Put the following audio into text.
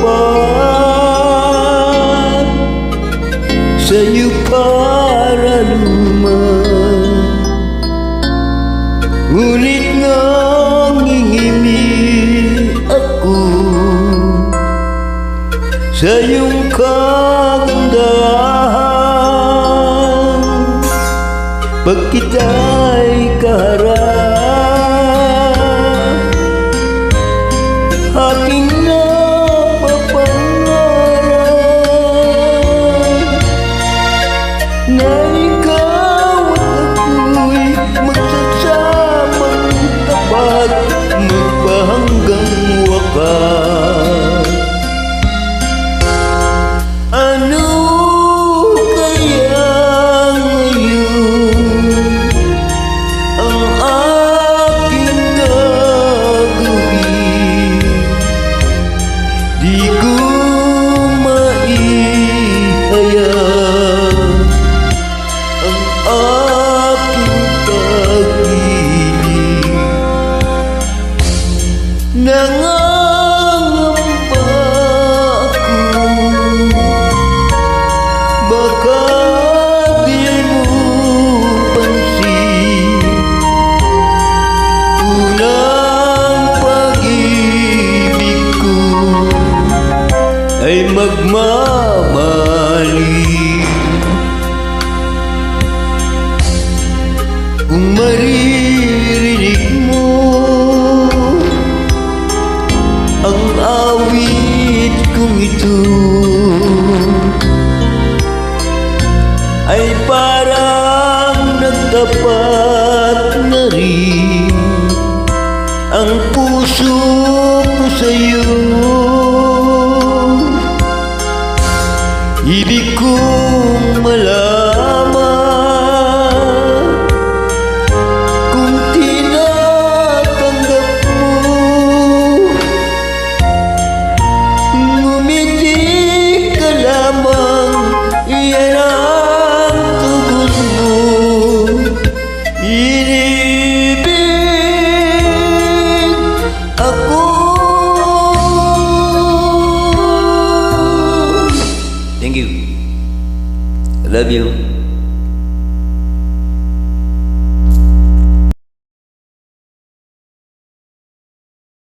tapat sa'yo para luman. Ngunit nangingimi ako sa iyong kagandahan. Pag kita'y kaharap, aking napapangarap na ikaw at ako'y magsasamang tapat, magpahanggang wakas. Ano kaya ngayon ang aking gagawin? Di ko maihayag ang aking pag-ibig. Nangangamba ako, baka di mo pansin. Unang pag-ibig ko ay magmamahalin. Kung maririnig mo ang awit kong ito, ay parang nagtapat na rin ang puso ko sa'yo. Ibig kong malaman kung tinatanggap mo. Ngumiti ka lamang, yan ang tugon mo.